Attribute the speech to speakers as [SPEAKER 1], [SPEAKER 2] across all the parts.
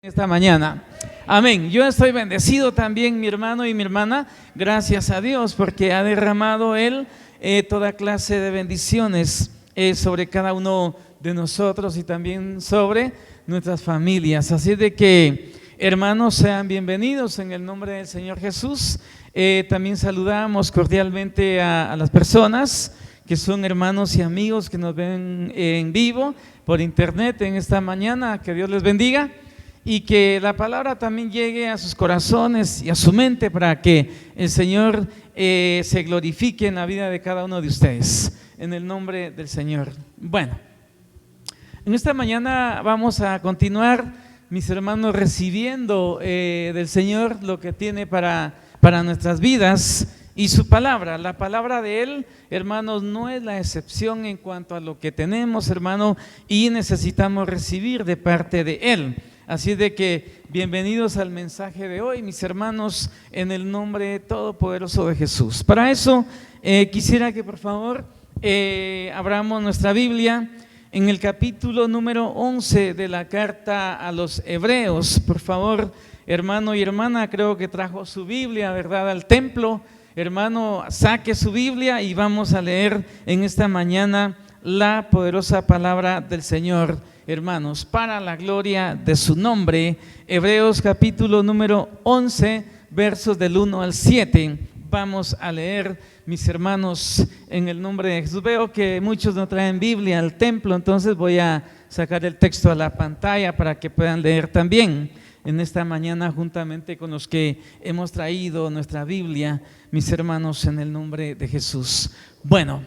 [SPEAKER 1] Esta mañana. Amén. Yo estoy bendecido también, mi hermano y mi hermana, gracias a Dios, porque ha derramado Él toda clase de bendiciones sobre cada uno de nosotros y también sobre nuestras familias. Así de que, hermanos, sean bienvenidos en el nombre del Señor Jesús. También saludamos cordialmente a las personas que son hermanos y amigos que nos ven en vivo por internet en esta mañana. Que Dios les bendiga. Y que la palabra también llegue a sus corazones y a su mente para que el Señor se glorifique en la vida de cada uno de ustedes, en el nombre del Señor. Bueno, en esta mañana vamos a continuar, mis hermanos, recibiendo del Señor lo que tiene para nuestras vidas y su palabra. La palabra de Él, hermanos, no es la excepción en cuanto a lo que tenemos, hermano, y necesitamos recibir de parte de Él. Así de que bienvenidos al mensaje de hoy, mis hermanos, en el nombre todopoderoso de Jesús. Para eso quisiera que por favor abramos nuestra Biblia en el capítulo número 11 de la carta a los Hebreos. Por favor, hermano y hermana, creo que trajo su Biblia, ¿verdad?, al templo. Hermano, saque su Biblia y vamos a leer en esta mañana la poderosa palabra del Señor, hermanos, para la gloria de su nombre. Hebreos capítulo número 11, versos del 1 al 7. Vamos a leer, mis hermanos, en el nombre de Jesús. Veo que muchos no traen Biblia al templo, entonces voy a sacar el texto a la pantalla para que puedan leer también en esta mañana juntamente con los que hemos traído nuestra Biblia, mis hermanos, en el nombre de Jesús. Bueno,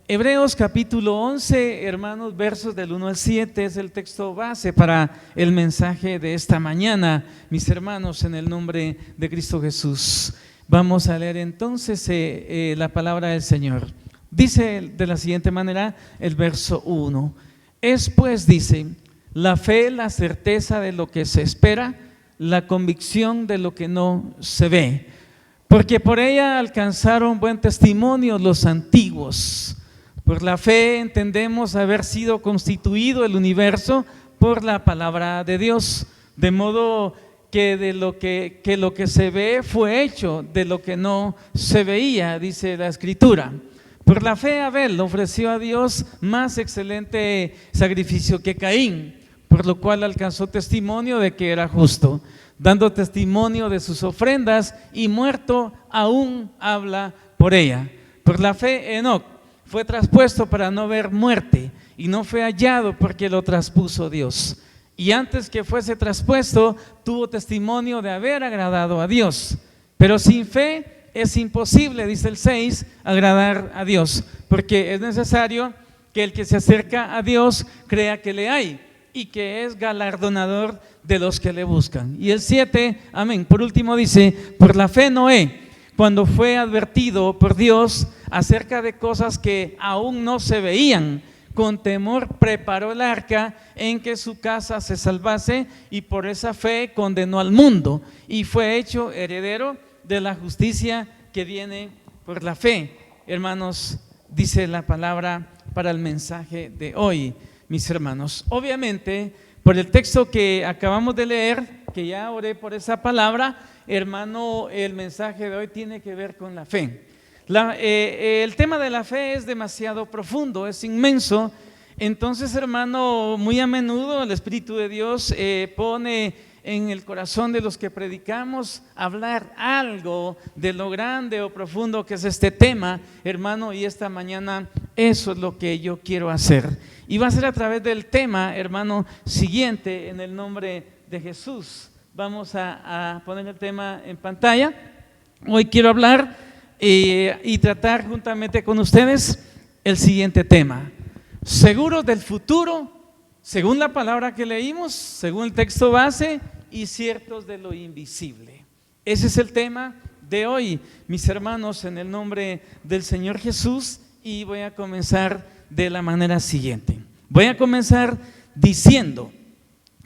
[SPEAKER 1] Hebreos capítulo 11, hermanos, versos del 1 al 7 es el texto base para el mensaje de esta mañana, mis hermanos, en el nombre de Cristo Jesús. Vamos a leer entonces la palabra del Señor. Dice de la siguiente manera el verso 1. Es pues, dice, la fe, la certeza de lo que se espera, la convicción de lo que no se ve. Porque por ella alcanzaron buen testimonio los antiguos. Por la fe entendemos haber sido constituido el universo por la palabra de Dios, de modo que lo que se ve fue hecho de lo que no se veía, dice la Escritura. Por la fe Abel ofreció a Dios más excelente sacrificio que Caín, por lo cual alcanzó testimonio de que era justo, dando testimonio de sus ofrendas, y muerto aún habla por ella. Por la fe Enoc fue traspuesto para no ver muerte, y no fue hallado porque lo traspuso Dios. Y antes que fuese traspuesto, tuvo testimonio de haber agradado a Dios. Pero sin fe es imposible, dice el 6, agradar a Dios, porque es necesario que el que se acerca a Dios crea que le hay y que es galardonador de los que le buscan. Y el 7, amén, por último dice, por la fe Noé, cuando fue advertido por Dios acerca de cosas que aún no se veían, con temor preparó el arca en que su casa se salvase, y por esa fe condenó al mundo y fue hecho heredero de la justicia que viene por la fe. Hermanos, dice la palabra para el mensaje de hoy, mis hermanos. Obviamente, por el texto que acabamos de leer, que ya oré por esa palabra, hermano, el mensaje de hoy tiene que ver con la fe. El tema de la fe es demasiado profundo, es inmenso. Entonces, hermano, muy a menudo el Espíritu de Dios pone en el corazón de los que predicamos hablar algo de lo grande o profundo que es este tema, hermano, y esta mañana eso es lo que yo quiero hacer. Y va a ser a través del tema, hermano, siguiente, en el nombre de Jesús. Vamos a poner el tema en pantalla. Hoy quiero hablar y tratar juntamente con ustedes el siguiente tema: seguros del futuro, según la palabra que leímos, según el texto base, y ciertos de lo invisible. Ese es el tema de hoy, mis hermanos, en el nombre del Señor Jesús. Y voy a comenzar de la manera siguiente. Voy a comenzar diciendo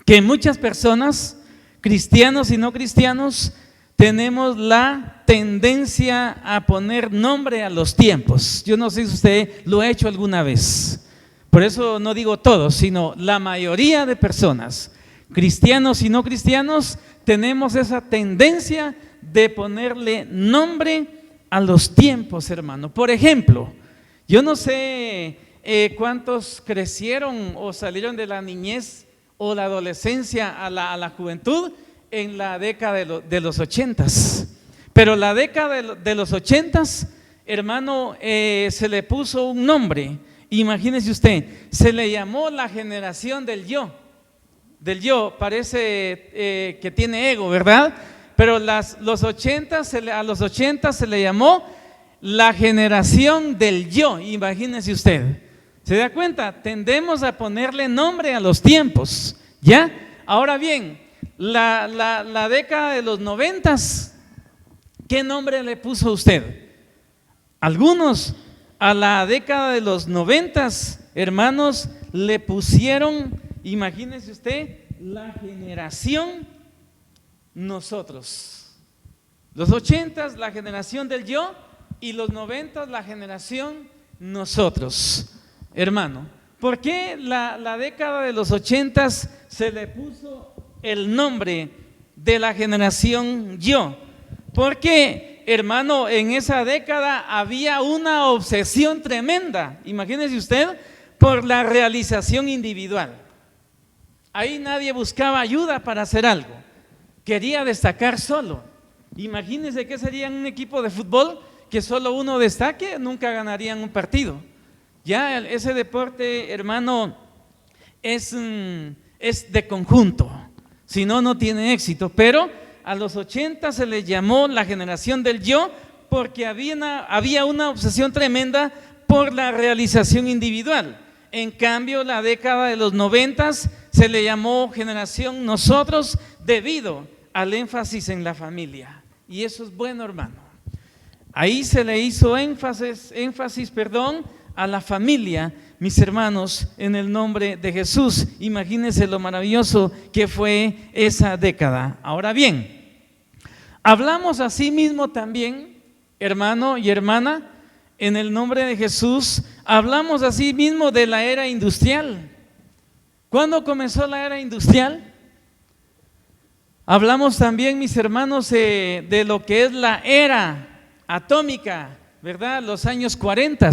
[SPEAKER 1] que muchas personas, cristianos y no cristianos, tenemos la tendencia a poner nombre a los tiempos. Yo no sé si usted lo ha hecho alguna vez. Por eso no digo todos, sino la mayoría de personas cristianos y no cristianos, tenemos esa tendencia de ponerle nombre a los tiempos, hermano. Por ejemplo, yo no sé cuántos crecieron o salieron de la niñez o la adolescencia a la juventud en la década de los 80s. Pero la década de los 80s, hermano, se le puso un nombre. Imagínese usted, se le llamó la generación del yo. Del yo, parece que tiene ego, ¿verdad? Pero a los 80 se le llamó la generación del yo. Imagínese usted. ¿Se da cuenta? Tendemos a ponerle nombre a los tiempos, ¿ya? Ahora bien, la década de los 90s, ¿qué nombre le puso usted? Algunos a la década de los 90s, hermanos, le pusieron, imagínese usted, la generación nosotros. Los 80s, la generación del yo, y los 90s, la generación nosotros. Hermano, ¿por qué la década de los 80s se le puso el nombre de la generación yo? Porque, hermano, en esa década había una obsesión tremenda, imagínese usted, por la realización individual. Ahí nadie buscaba ayuda para hacer algo, quería destacar solo. Imagínese qué sería un equipo de fútbol que solo uno destaque, nunca ganarían un partido. Ya ese deporte, hermano, es de conjunto, si no, no tiene éxito. Pero a los 80 se le llamó la generación del yo porque había una obsesión tremenda por la realización individual. En cambio, la década de los 90 se le llamó generación nosotros debido al énfasis en la familia. Y eso es bueno, hermano. Ahí se le hizo énfasis, a la familia, mis hermanos, en el nombre de Jesús. Imagínense lo maravilloso que fue esa década. Ahora bien, hablamos así mismo también, hermano y hermana, en el nombre de Jesús, hablamos así mismo de la era industrial. ¿Cuándo comenzó la era industrial? Hablamos también, mis hermanos, de lo que es la era atómica, ¿verdad? Los años 40,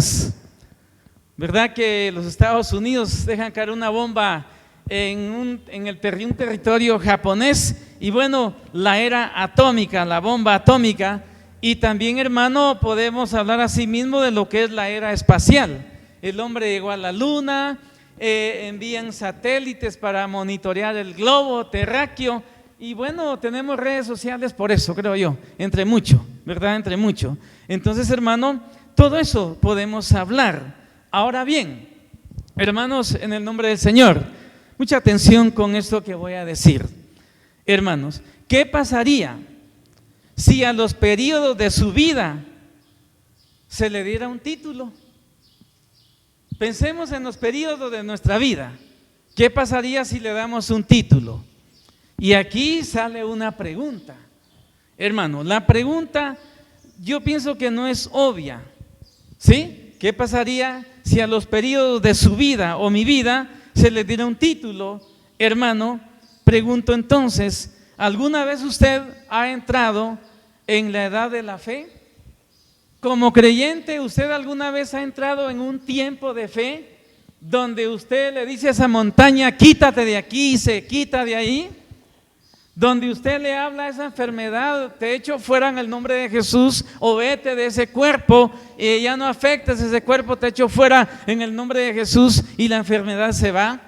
[SPEAKER 1] ¿verdad? Que los Estados Unidos dejan caer una bomba en un territorio japonés, y bueno, la era atómica, la bomba atómica. Y también, hermano, podemos hablar así mismo de lo que es la era espacial. El hombre llegó a la luna, envían satélites para monitorear el globo terráqueo. Y bueno, tenemos redes sociales por eso, creo yo, entre mucho, ¿verdad? Entre mucho. Entonces, hermano, todo eso podemos hablar. Ahora bien, hermanos, en el nombre del Señor, mucha atención con esto que voy a decir. Hermanos, ¿qué pasaría si a los periodos de su vida se le diera un título? Pensemos en los periodos de nuestra vida. ¿Qué pasaría si le damos un título? Y aquí sale una pregunta, hermano. La pregunta yo pienso que no es obvia, ¿sí? ¿Qué pasaría si a los periodos de su vida o mi vida se le diera un título? Hermano, pregunto entonces, ¿alguna vez usted ha entrado en la edad de la fe? Como creyente, ¿usted alguna vez ha entrado en un tiempo de fe donde usted le dice a esa montaña, quítate de aquí, y se quita de ahí? Donde usted le habla a esa enfermedad, te echo fuera en el nombre de Jesús, o vete de ese cuerpo, ya no afectes ese cuerpo, te echo fuera en el nombre de Jesús, y la enfermedad se va.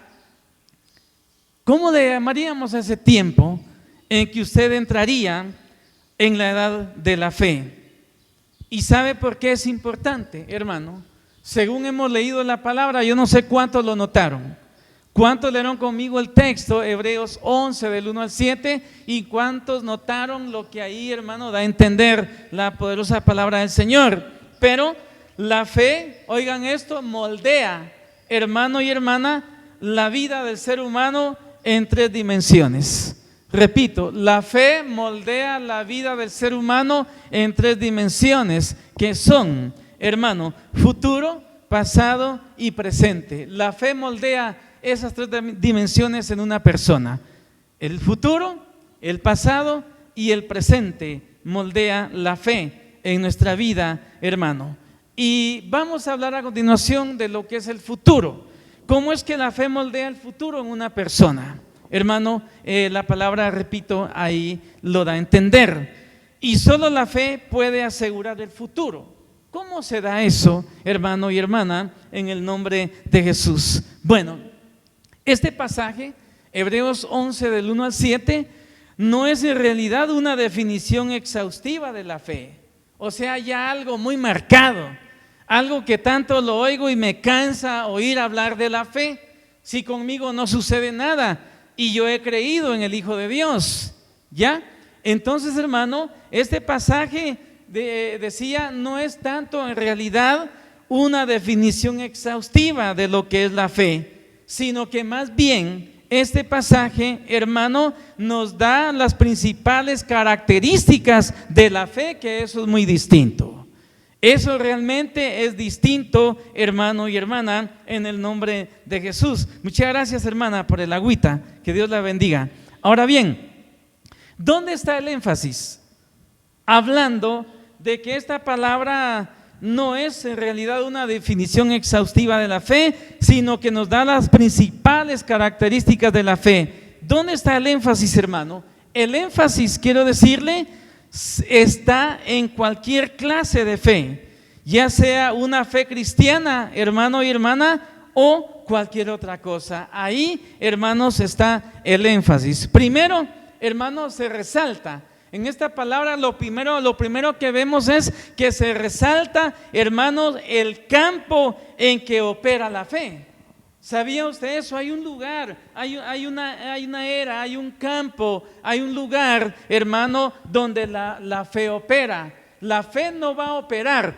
[SPEAKER 1] ¿Cómo le llamaríamos a ese tiempo en que usted entraría en la edad de la fe? ¿Y sabe por qué es importante, hermano? Según hemos leído la palabra, yo no sé cuántos lo notaron. ¿Cuántos leyeron conmigo el texto, Hebreos 11 del 1 al 7? ¿Y cuántos notaron lo que ahí, hermano, da a entender la poderosa palabra del Señor? Pero la fe, oigan esto, moldea, hermano y hermana, la vida del ser humano en 3 dimensiones. Repito, la fe moldea la vida del ser humano en 3 dimensiones, que son, hermano, futuro, pasado y presente. La fe moldea esas 3 dimensiones en una persona. El futuro, el pasado y el presente moldea la fe en nuestra vida, hermano. Y vamos a hablar a continuación de lo que es el futuro. ¿Cómo es que la fe moldea el futuro en una persona? Hermano, la palabra, repito, ahí lo da a entender. Y solo la fe puede asegurar el futuro. ¿Cómo se da eso, hermano y hermana, en el nombre de Jesús? Bueno, este pasaje, Hebreos 11 del 1 al 7, no es en realidad una definición exhaustiva de la fe. O sea, ya algo muy marcado, algo que tanto lo oigo y me cansa oír hablar de la fe. Si conmigo no sucede nada y yo he creído en el Hijo de Dios, ¿ya? Entonces, hermano, este pasaje decía, no es tanto en realidad una definición exhaustiva de lo que es la fe, sino que más bien este pasaje, hermano, nos da las principales características de la fe, que eso es muy distinto. Eso realmente es distinto, hermano y hermana, en el nombre de Jesús. Muchas gracias, hermana, por el agüita, que Dios la bendiga. Ahora bien, ¿dónde está el énfasis? Hablando de que esta palabra no es en realidad una definición exhaustiva de la fe, sino que nos da las principales características de la fe. ¿Dónde está el énfasis, hermano? El énfasis, quiero decirle, está en cualquier clase de fe, ya sea una fe cristiana, hermano y hermana, o cualquier otra cosa. Ahí, hermanos, está el énfasis. Primero, hermanos, se resalta. En esta palabra lo primero que vemos es que se resalta, hermanos, el campo en que opera la fe. ¿Sabía usted eso? Hay un lugar, hay una era, hay un campo, hay un lugar, hermano, donde la fe opera. La fe no va a operar,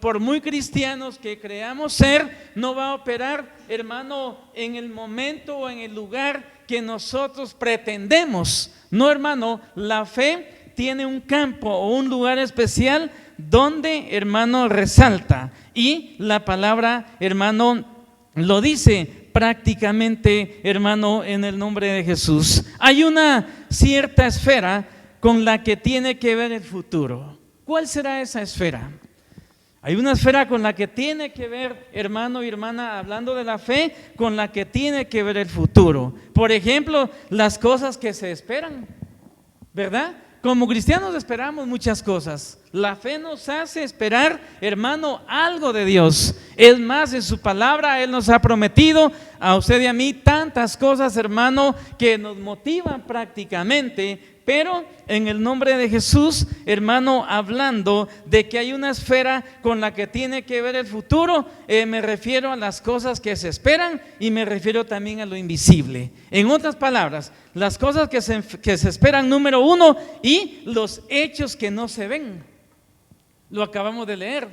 [SPEAKER 1] por muy cristianos que creamos ser, no va a operar, hermano, en el momento o en el lugar que nosotros pretendemos. No, hermano, la fe tiene un campo o un lugar especial donde, hermano, resalta. Y la palabra, hermano, lo dice prácticamente, hermano, en el nombre de Jesús. Hay una cierta esfera con la que tiene que ver el futuro. ¿Cuál será esa esfera? Hay una esfera con la que tiene que ver, hermano y hermana, hablando de la fe, con la que tiene que ver el futuro. Por ejemplo, las cosas que se esperan, ¿verdad? Como cristianos esperamos muchas cosas. La fe nos hace esperar, hermano, algo de Dios. Es más, en su palabra Él nos ha prometido a usted y a mí tantas cosas, hermano, que nos motivan prácticamente. Pero en el nombre de Jesús, hermano, hablando de que hay una esfera con la que tiene que ver el futuro, me refiero a las cosas que se esperan y me refiero también a lo invisible. En otras palabras, las cosas que se esperan, número uno, y los hechos que no se ven. Lo acabamos de leer.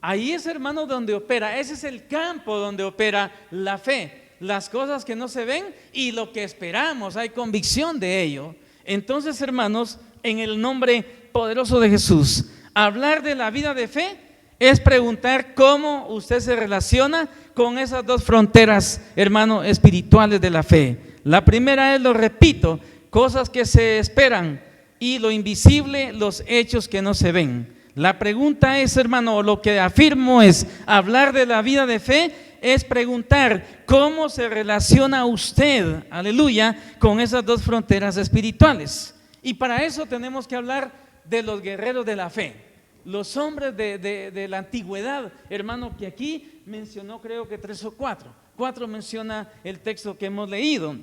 [SPEAKER 1] Ahí es, hermano, donde opera. Ese es el campo donde opera la fe. Las cosas que no se ven y lo que esperamos, hay convicción de ello. Entonces, hermanos, en el nombre poderoso de Jesús, hablar de la vida de fe es preguntar cómo usted se relaciona con esas dos fronteras, hermano, espirituales de la fe. La primera es, lo repito, cosas que se esperan, y lo invisible, los hechos que no se ven. La pregunta es, hermano, lo que afirmo es, hablar de la vida de fe es preguntar cómo se relaciona usted, aleluya, con esas dos fronteras espirituales. Y para eso tenemos que hablar de los guerreros de la fe, los hombres de la antigüedad, hermano, que aquí mencionó, creo que 3 o 4. 4 menciona el texto que hemos leído,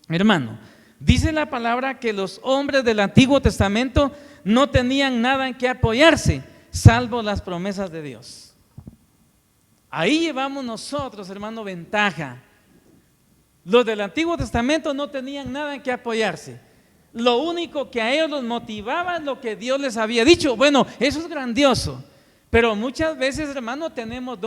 [SPEAKER 1] hermano. Dice la palabra que los hombres del Antiguo Testamento no tenían nada en que apoyarse, salvo las promesas de Dios. Ahí llevamos nosotros, hermano, ventaja. Los del Antiguo Testamento no tenían nada en que apoyarse. Lo único que a ellos los motivaba es lo que Dios les había dicho. Bueno, eso es grandioso. Pero muchas veces, hermano, tenemos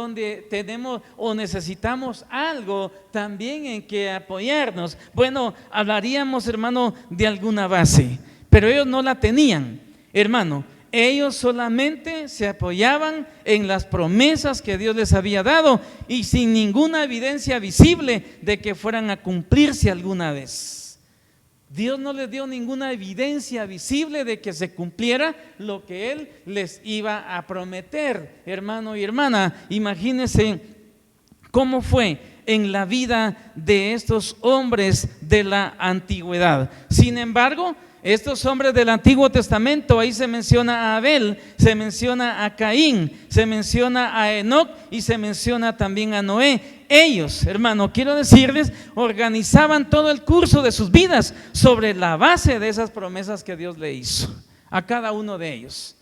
[SPEAKER 1] o necesitamos algo también en que apoyarnos. Bueno, hablaríamos, hermano, de alguna base, pero ellos no la tenían, hermano. Ellos solamente se apoyaban en las promesas que Dios les había dado y sin ninguna evidencia visible de que fueran a cumplirse alguna vez. Dios no les dio ninguna evidencia visible de que se cumpliera lo que Él les iba a prometer. Hermano y hermana, imagínense cómo fue en la vida de estos hombres de la antigüedad. Sin embargo, estos hombres del Antiguo Testamento, ahí se menciona a Abel, se menciona a Caín, se menciona a Enoc y se menciona también a Noé. Ellos, hermano, quiero decirles, organizaban todo el curso de sus vidas sobre la base de esas promesas que Dios le hizo a cada uno de ellos.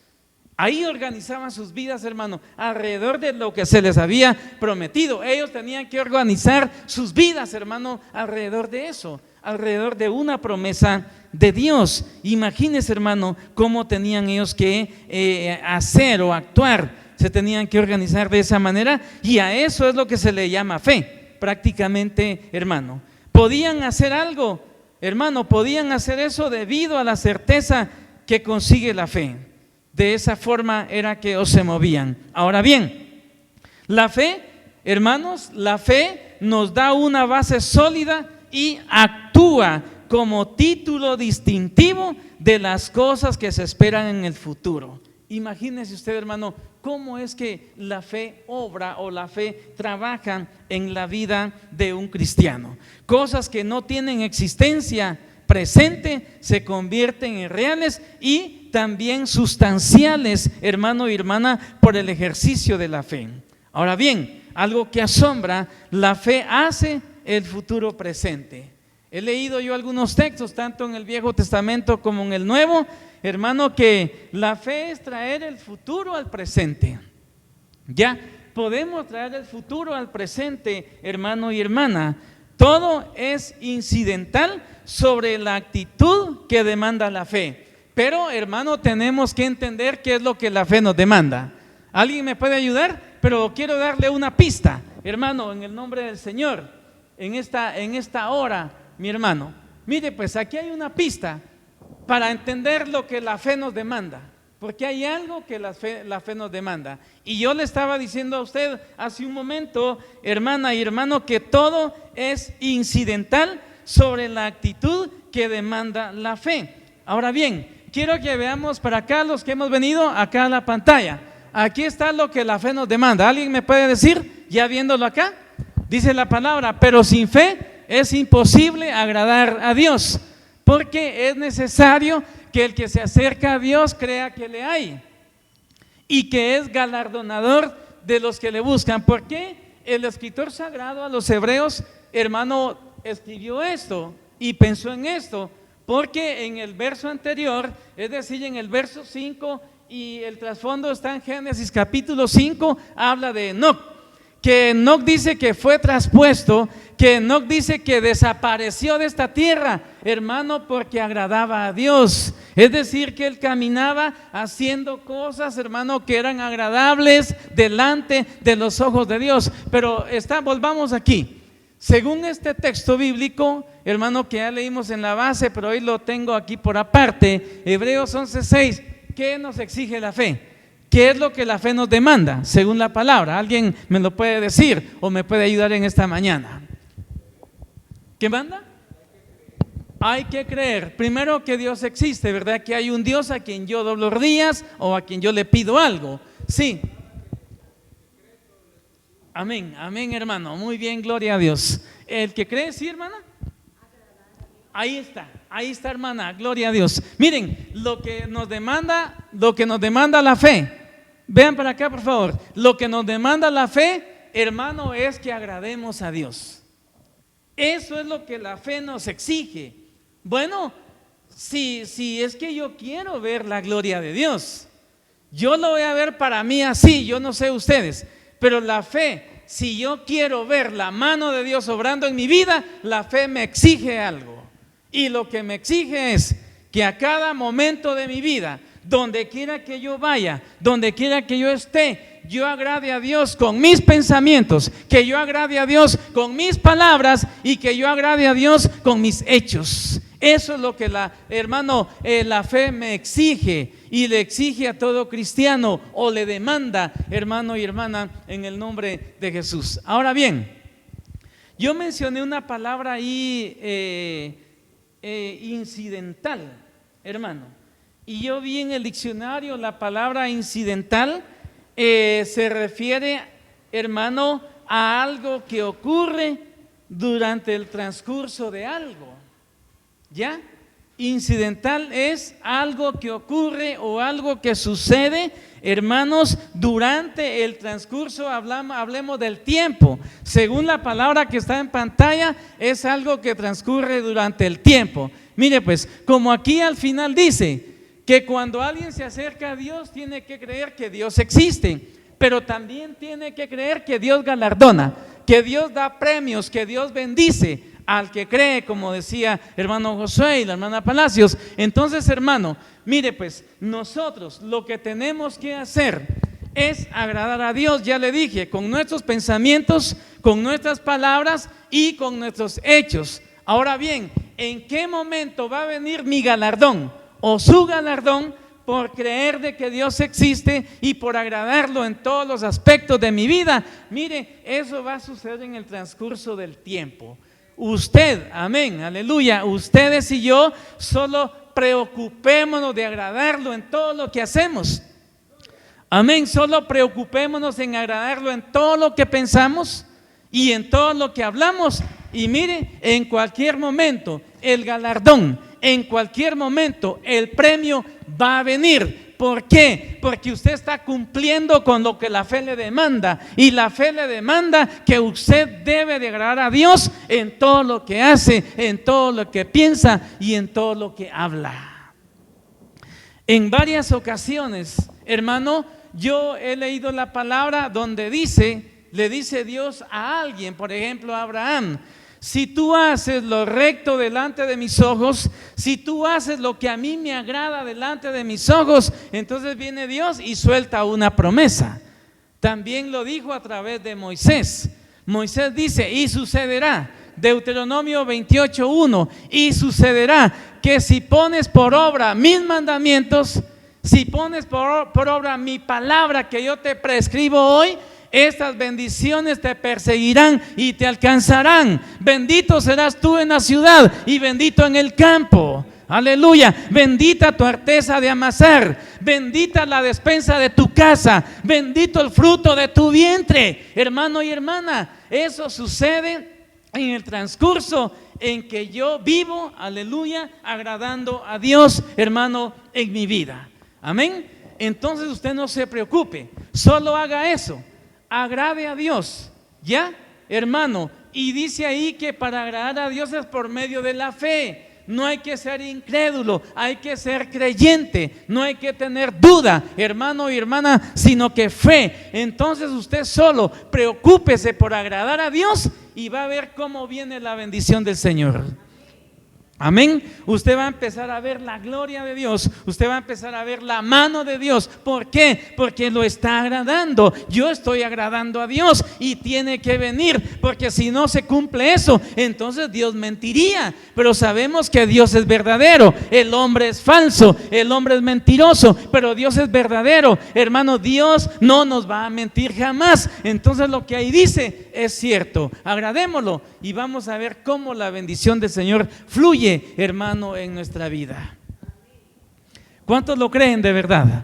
[SPEAKER 1] Ahí organizaban sus vidas, hermano, alrededor de lo que se les había prometido. Ellos tenían que organizar sus vidas, hermano, alrededor de eso, alrededor de una promesa de Dios. Imagínense, hermano, cómo tenían ellos que hacer o actuar. Se tenían que organizar de esa manera, y a eso es lo que se le llama fe, prácticamente, hermano. Podían hacer algo, hermano, podían hacer eso debido a la certeza que consigue la fe. De esa forma era que ellos se movían. Ahora bien, la fe, hermanos, la fe nos da una base sólida y actúa como título distintivo de las cosas que se esperan en el futuro. Imagínese usted, hermano, cómo es que la fe obra o la fe trabaja en la vida de un cristiano. Cosas que no tienen existencia presente se convierten en reales y también sustanciales, hermano y hermana, por el ejercicio de la fe. Ahora bien, algo que asombra, la fe hace el futuro presente. He leído yo algunos textos, tanto en el Viejo Testamento como en el Nuevo, hermano, que la fe es traer el futuro al presente. Ya podemos traer el futuro al presente, hermano y hermana. Todo es incidental sobre la actitud que demanda la fe. Pero, hermano, tenemos que entender qué es lo que la fe nos demanda. ¿Alguien me puede ayudar? Pero quiero darle una pista, hermano, en el nombre del Señor, en esta hora, mi hermano. Mire, pues aquí hay una pista para entender lo que la fe nos demanda, porque hay algo que la fe nos demanda. Y yo le estaba diciendo a usted hace un momento, hermana y hermano, que todo es incidental sobre la actitud que demanda la fe. Ahora bien, quiero que veamos para acá los que hemos venido acá a la pantalla. Aquí está lo que la fe nos demanda. ¿Alguien me puede decir, ya viéndolo acá? Dice la palabra, pero sin fe es imposible agradar a Dios, porque es necesario que el que se acerca a Dios crea que le hay y que es galardonador de los que le buscan. ¿Por qué el escritor sagrado a los hebreos, hermano, escribió esto y pensó en esto? Porque en el verso anterior, es decir, en el verso 5, y el trasfondo está en Génesis capítulo 5, habla de Enoc, que Enoc dice que fue traspuesto, que Enoc dice que desapareció de esta tierra, hermano, porque agradaba a Dios. Es decir, que él caminaba haciendo cosas, hermano, que eran agradables delante de los ojos de Dios. Pero volvamos aquí. Según este texto bíblico, hermano, que ya leímos en la base, pero hoy lo tengo aquí por aparte, Hebreos 11:6, ¿qué nos exige la fe? ¿Qué es lo que la fe nos demanda según la palabra? ¿Alguien me lo puede decir o me puede ayudar en esta mañana? ¿Qué manda? Hay que creer, primero, que Dios existe, ¿verdad? Que hay un Dios a quien yo doblo rodillas o a quien yo le pido algo. Sí. Amén, amén, hermano. Muy bien, gloria a Dios. El que cree, sí, hermana. Ahí está, hermana, gloria a Dios. Miren, lo que nos demanda la fe. Vean para acá, por favor. Lo que nos demanda la fe, hermano, es que agrademos a Dios. Eso es lo que la fe nos exige. Bueno, si es que yo quiero ver la gloria de Dios, yo lo voy a ver para mí así, yo no sé ustedes, pero la fe, si yo quiero ver la mano de Dios obrando en mi vida, la fe me exige algo. Y lo que me exige es que a cada momento de mi vida, donde quiera que yo vaya, donde quiera que yo esté, yo agrade a Dios con mis pensamientos, que yo agrade a Dios con mis palabras y que yo agrade a Dios con mis hechos. Eso es lo que la fe me exige, y le exige a todo cristiano, o le demanda, hermano y hermana, en el nombre de Jesús. Ahora bien, yo mencioné una palabra ahí incidental, hermano. Y yo vi en el diccionario la palabra incidental se refiere, hermano, a algo que ocurre durante el transcurso de algo. ¿Ya? Incidental es algo que ocurre o algo que sucede, hermanos, durante el transcurso, hablemos del tiempo. Según la palabra que está en pantalla, es algo que transcurre durante el tiempo. Mire pues, como aquí al final dice que cuando alguien se acerca a Dios tiene que creer que Dios existe, pero también tiene que creer que Dios galardona, que Dios da premios, que Dios bendice al que cree, como decía hermano Josué y la hermana Palacios. Entonces, hermano, mire pues, nosotros lo que tenemos que hacer es agradar a Dios, ya le dije, con nuestros pensamientos, con nuestras palabras y con nuestros hechos. Ahora bien, ¿en qué momento va a venir mi galardón o su galardón? Por creer de que Dios existe y por agradarlo en todos los aspectos de mi vida. Mire, eso va a suceder en el transcurso del tiempo. Usted, amén, aleluya, ustedes y yo solo preocupémonos de agradarlo en todo lo que hacemos. Amén, solo preocupémonos en agradarlo en todo lo que pensamos y en todo lo que hablamos. Y mire, en cualquier momento el galardón, en cualquier momento el premio va a venir. ¿Por qué? Porque usted está cumpliendo con lo que la fe le demanda, y la fe le demanda que usted debe de agradar a Dios en todo lo que hace, en todo lo que piensa y en todo lo que habla. En varias ocasiones, hermano, yo he leído la palabra donde le dice Dios a alguien, por ejemplo a Abraham: si tú haces lo recto delante de mis ojos, si tú haces lo que a mí me agrada delante de mis ojos, entonces viene Dios y suelta una promesa. También lo dijo a través de Moisés. Moisés dice: y sucederá, Deuteronomio 28:1, y sucederá que si pones por obra mis mandamientos, si pones por obra mi palabra que yo te prescribo hoy, estas bendiciones te perseguirán y te alcanzarán. Bendito serás tú en la ciudad y bendito en el campo. Aleluya. Bendita tu arteza de amasar, bendita la despensa de tu casa, bendito el fruto de tu vientre. Hermano y hermana, eso sucede en el transcurso en que yo vivo, aleluya, agradando a Dios, hermano, en mi vida. Amén. Entonces usted no se preocupe, solo haga eso. Agrade a Dios, ¿ya, hermano? Y dice ahí que para agradar a Dios es por medio de la fe. No hay que ser incrédulo, hay que ser creyente, no hay que tener duda, hermano y hermana, sino que fe. Entonces usted solo preocúpese por agradar a Dios y va a ver cómo viene la bendición del Señor. Amén. Usted va a empezar a ver la gloria de Dios, usted va a empezar a ver la mano de Dios. ¿Por qué? Porque lo está agradando. Yo estoy agradando a Dios y tiene que venir, porque si no se cumple eso, entonces Dios mentiría. Pero sabemos que Dios es verdadero, el hombre es falso, el hombre es mentiroso, pero Dios es verdadero. Hermano, Dios no nos va a mentir jamás. Entonces lo que ahí dice es cierto. Agradémoslo y vamos a ver cómo la bendición del Señor fluye, hermano, en nuestra vida. ¿Cuántos lo creen de verdad?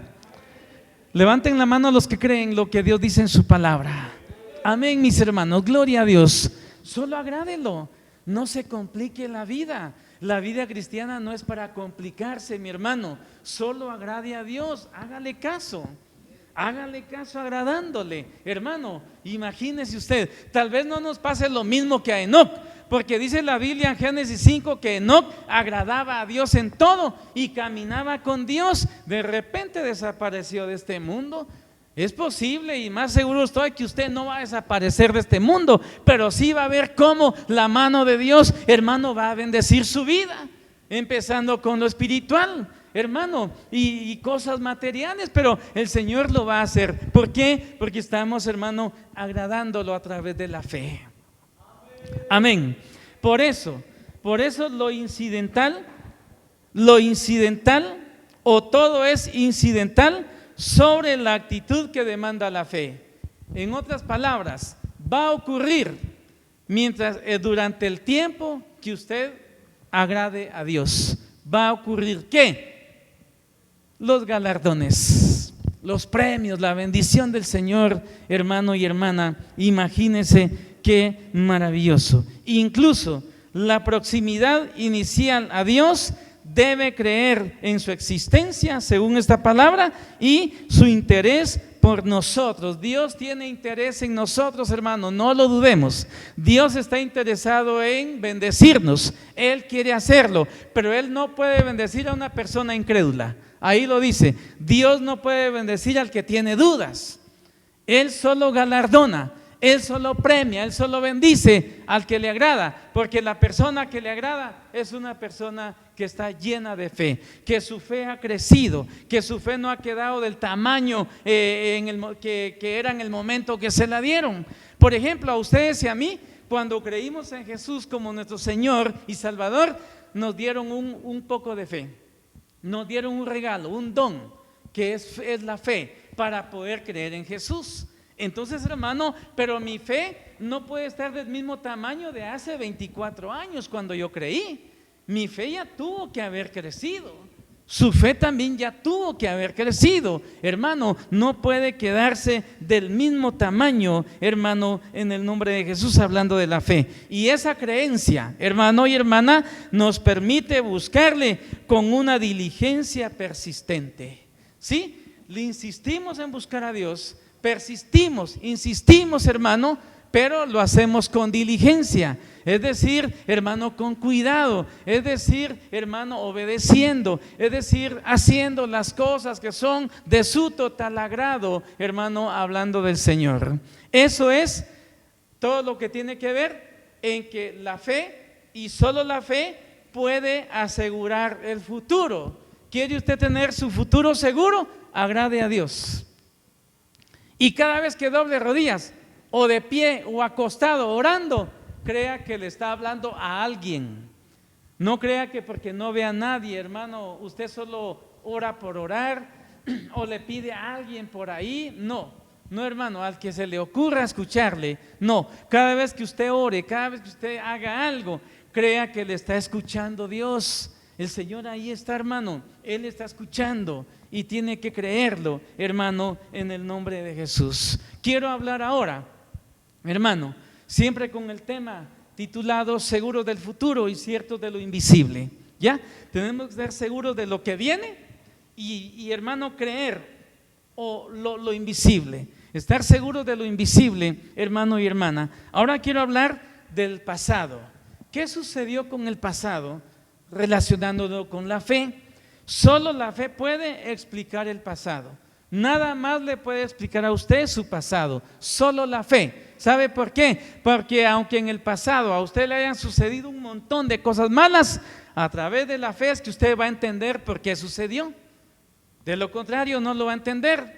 [SPEAKER 1] Levanten la mano los que creen lo que Dios dice en su palabra. Amén, mis hermanos, gloria a Dios. Solo agrádelo, no se complique la vida. La vida cristiana no es para complicarse, mi hermano. Solo agrade a Dios, hágale caso agradándole. Hermano, imagínese usted, tal vez no nos pase lo mismo que a Enoc, porque dice la Biblia en Génesis 5 que Enoc agradaba a Dios en todo y caminaba con Dios. De repente desapareció de este mundo. Es posible, y más seguro estoy, que usted no va a desaparecer de este mundo, pero sí va a ver cómo la mano de Dios, hermano, va a bendecir su vida, empezando con lo espiritual, hermano, y cosas materiales, pero el Señor lo va a hacer. ¿Por qué? Porque estamos, hermano, agradándolo a través de la fe. Amén. Por eso lo incidental o todo es incidental sobre la actitud que demanda la fe. En otras palabras, va a ocurrir durante el tiempo que usted agrade a Dios, va a ocurrir ¿qué? Los galardones, los premios, la bendición del Señor, hermano y hermana. Imagínense qué maravilloso. Incluso la proximidad inicial a Dios debe creer en su existencia, según esta palabra, y su interés por nosotros. Dios tiene interés en nosotros, hermano, no lo dudemos. Dios está interesado en bendecirnos, Él quiere hacerlo, pero Él no puede bendecir a una persona incrédula. Ahí lo dice, Dios no puede bendecir al que tiene dudas. Él solo galardona, Él solo premia, Él solo bendice al que le agrada, porque la persona que le agrada es una persona que está llena de fe, que su fe ha crecido, que su fe no ha quedado del tamaño que era en el momento que se la dieron. Por ejemplo, a ustedes y a mí, cuando creímos en Jesús como nuestro Señor y Salvador, nos dieron un poco de fe, nos dieron un regalo, un don, que es la fe para poder creer en Jesús. Entonces, hermano, pero mi fe no puede estar del mismo tamaño de hace 24 años cuando yo creí. Mi fe ya tuvo que haber crecido. Su fe también ya tuvo que haber crecido. Hermano, no puede quedarse del mismo tamaño, hermano, en el nombre de Jesús, hablando de la fe. Y esa creencia, hermano y hermana, nos permite buscarle con una diligencia persistente. ¿Sí? Le insistimos en buscar a Dios, persistimos, insistimos, hermano, pero lo hacemos con diligencia, es decir, hermano, con cuidado, es decir, hermano, obedeciendo, es decir, haciendo las cosas que son de su total agrado, hermano, hablando del Señor. Eso es todo lo que tiene que ver en que la fe, y solo la fe, puede asegurar el futuro. ¿Quiere usted tener su futuro seguro? Agrade a Dios. Y cada vez que doble rodillas, o de pie o acostado orando, crea que le está hablando a alguien. No crea que porque no ve a nadie, hermano, usted solo ora por orar o le pide a alguien por ahí. No, hermano, al que se le ocurra escucharle. No, cada vez que usted ore, cada vez que usted haga algo, crea que le está escuchando Dios. El Señor ahí está, hermano, Él está escuchando y tiene que creerlo, hermano, en el nombre de Jesús. Quiero hablar ahora, hermano, siempre con el tema titulado Seguros del futuro y ciertos de lo invisible. ¿Ya? Tenemos que ser seguros de lo que viene y hermano, creer lo invisible. Estar seguros de lo invisible, hermano y hermana. Ahora quiero hablar del pasado. ¿Qué sucedió con el pasado? Relacionándolo con la fe. Solo la fe puede explicar el pasado. Nada más le puede explicar a usted su pasado, solo la fe. ¿Sabe por qué? Porque aunque en el pasado a usted le hayan sucedido un montón de cosas malas, a través de la fe es que usted va a entender por qué sucedió. De lo contrario no lo va a entender.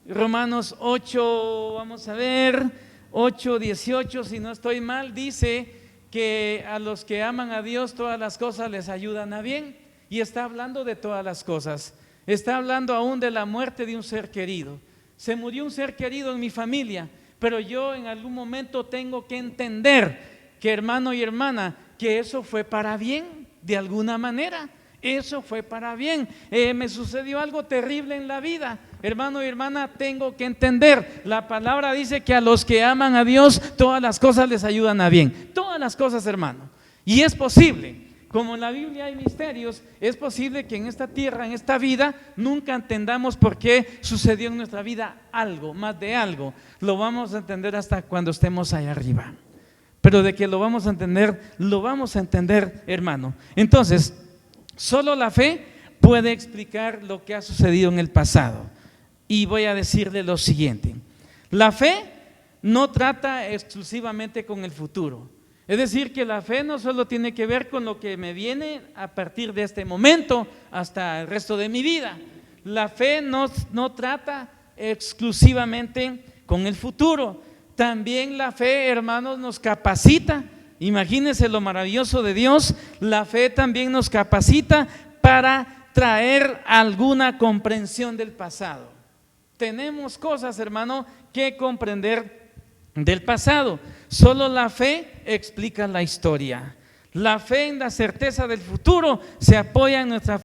[SPEAKER 1] Romanos 8, vamos a ver, 8:18, si no estoy mal, dice que a los que aman a Dios todas las cosas les ayudan a bien. Y está hablando de todas las cosas. Está hablando aún de la muerte de un ser querido. Se murió un ser querido en mi familia, pero yo en algún momento tengo que entender que, hermano y hermana, que eso fue para bien, de alguna manera. Eso fue para bien. Me sucedió algo terrible en la vida, hermano y hermana, tengo que entender. La palabra dice que a los que aman a Dios todas las cosas les ayudan a bien. Todas las cosas, hermano. Y es posible. Como en la Biblia hay misterios, es posible que en esta tierra, en esta vida, nunca entendamos por qué sucedió en nuestra vida algo, más de algo. Lo vamos a entender hasta cuando estemos allá arriba. Pero de que lo vamos a entender, hermano. Entonces, solo la fe puede explicar lo que ha sucedido en el pasado. Y voy a decirle lo siguiente. La fe no trata exclusivamente con el futuro. Es decir, que la fe no solo tiene que ver con lo que me viene a partir de este momento hasta el resto de mi vida. La fe no trata exclusivamente con el futuro. También la fe, hermanos, nos capacita. Imagínense lo maravilloso de Dios. La fe también nos capacita para traer alguna comprensión del pasado. Tenemos cosas, hermano, que comprender del pasado. Solo la fe explica la historia. La fe en la certeza del futuro se apoya en nuestra